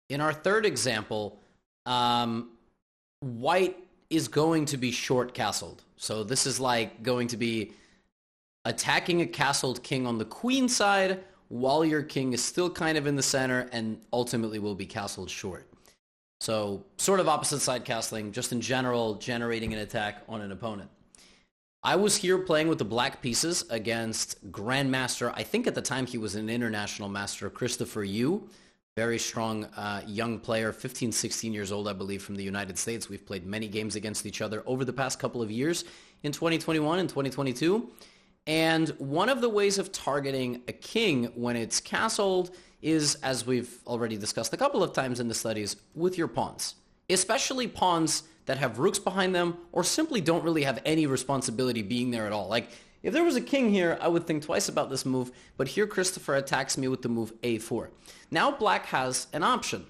In our third example, white is going to be short castled. So this is like going to be attacking a castled king on the queen side while your king is still kind of in the center and ultimately will be castled short. So sort of opposite side castling, just in general, generating an attack on an opponent. I was here playing with the black pieces against Grandmaster. I think at the time he was an international master, Christopher Yu. Very strong young player, 15, 16 years old, I believe, from the United States. We've played many games against each other over the past couple of years in 2021 and 2022. And one of the ways of targeting a king when it's castled is, as we've already discussed a couple of times in the studies, with your pawns. Especially pawns that have rooks behind them or simply don't really have any responsibility being there at all. Like, if there was a king here, I would think twice about this move, but here Christopher attacks me with the move a4. Now black has an option.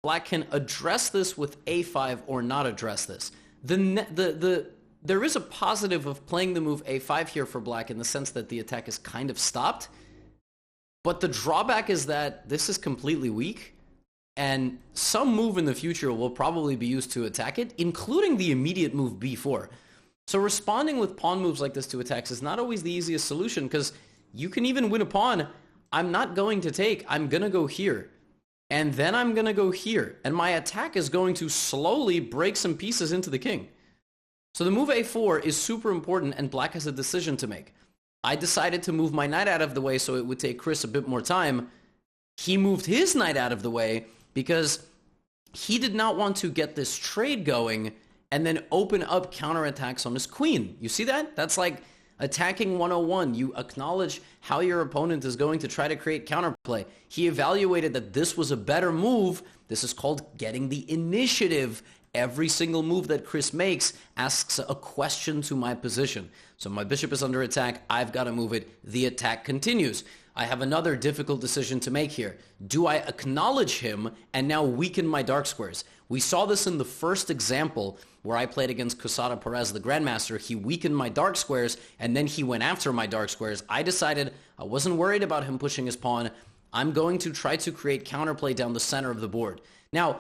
Black can address this with a5 or not address this. There is a positive of playing the move a5 here for black in the sense that the attack is kind of stopped, but the drawback is that this is completely weak, and some move in the future will probably be used to attack it, including the immediate move b4. So responding with pawn moves like this to attacks is not always the easiest solution, because you can even win a pawn. I'm not going to take, I'm going to go here. And then I'm going to go here. And my attack is going to slowly break some pieces into the king. So the move a4 is super important, and black has a decision to make. I decided to move my knight out of the way so it would take Chris a bit more time. He moved his knight out of the way because he did not want to get this trade going and then open up counterattacks on his queen. You see that? That's like attacking 101. You acknowledge how your opponent is going to try to create counterplay. He evaluated that this was a better move. This is called getting the initiative. Every single move that Chris makes asks a question to my position. So my bishop is under attack. I've got to move it. The attack continues. I have another difficult decision to make here. Do I acknowledge him and now weaken my dark squares? We saw this in the first example where I played against Quesada Perez, the Grandmaster. He weakened my dark squares, and then he went after my dark squares. I decided I wasn't worried about him pushing his pawn. I'm going to try to create counterplay down the center of the board. Now,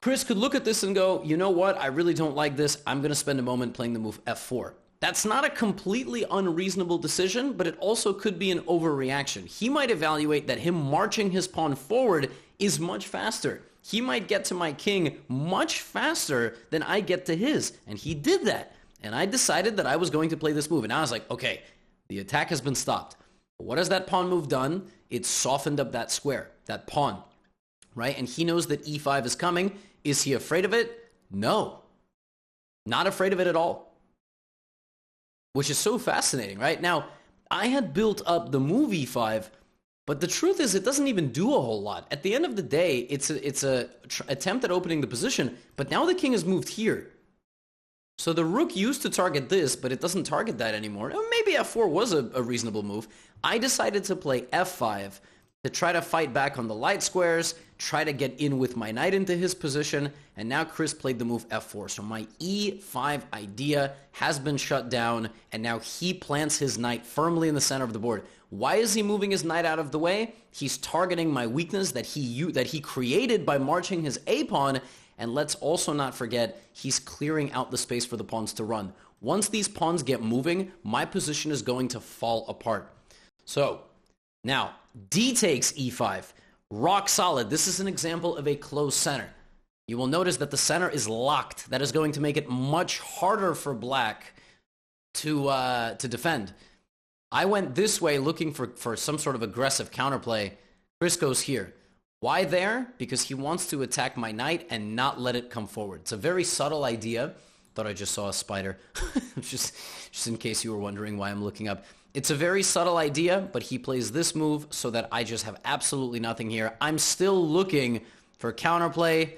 Chris could look at this and go, you know what? I really don't like this. I'm going to spend a moment playing the move f4. That's not a completely unreasonable decision, but it also could be an overreaction. He might evaluate that him marching his pawn forward is much faster. He might get to my king much faster than I get to his, and he did that. And I decided that I was going to play this move, and I was like, okay, the attack has been stopped. But what has that pawn move done? It softened up that square, that pawn, right? And he knows that e5 is coming. Is he afraid of it? No. Not afraid of it at all. Which is so fascinating, right? Now, I had built up the move e5, but the truth is it doesn't even do a whole lot. At the end of the day, it's a attempt at opening the position, but now the king has moved here. So the rook used to target this, but it doesn't target that anymore. Maybe f4 was a reasonable move. I decided to play f5 to try to fight back on the light squares, try to get in with my knight into his position, and now Chris played the move f4. So my e5 idea has been shut down, and now he plants his knight firmly in the center of the board. Why is he moving his knight out of the way? He's targeting my weakness that he created by marching his a-pawn, and let's also not forget, he's clearing out the space for the pawns to run. Once these pawns get moving, my position is going to fall apart. So, now, d takes e5. Rock solid. This is an example of a closed center. You will notice that the center is locked. That is going to make it much harder for black to defend. I went this way looking for some sort of aggressive counterplay. Chris goes here. Why there? Because he wants to attack my knight and not let it come forward. It's a very subtle idea. Thought I just saw a spider. just in case you were wondering why I'm looking up. It's a very subtle idea, but he plays this move so that I just have absolutely nothing here. I'm still looking for counterplay.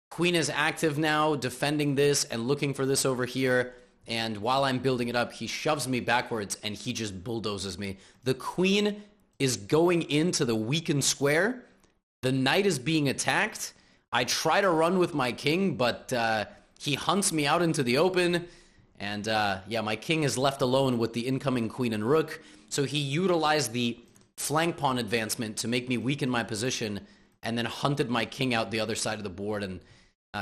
Queen is active now, defending this and looking for this over here. And while I'm building it up, he shoves me backwards and he just bulldozes me. The queen is going into the weakened square. The knight is being attacked. I try to run with my king, but he hunts me out into the open. And yeah, my king is left alone with the incoming queen and rook. So he utilized the flank pawn advancement to make me weaken my position. and then hunted my king out the other side of the board. And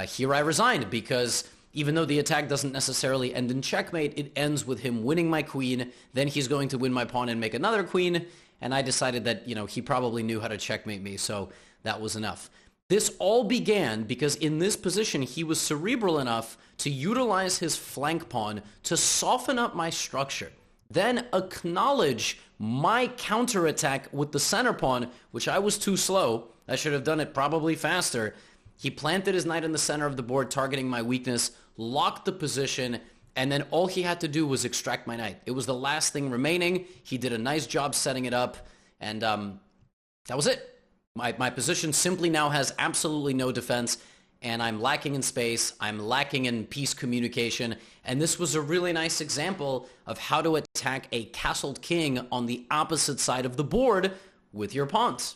here I resigned, because even though the attack doesn't necessarily end in checkmate, it ends with him winning my queen. Then he's going to win my pawn and make another queen. And I decided that, he probably knew how to checkmate me, so that was enough. This all began because in this position, he was cerebral enough to utilize his flank pawn to soften up my structure, then acknowledge my counterattack with the center pawn, which I was too slow. I should have done it probably faster. He planted his knight in the center of the board, targeting my weakness, locked the position, and then all he had to do was extract my knight. It was the last thing remaining. He did a nice job setting it up, and that was it. My position simply now has absolutely no defense, and I'm lacking in space. I'm lacking in piece communication, and this was a really nice example of how to attack a castled king on the opposite side of the board with your pawns.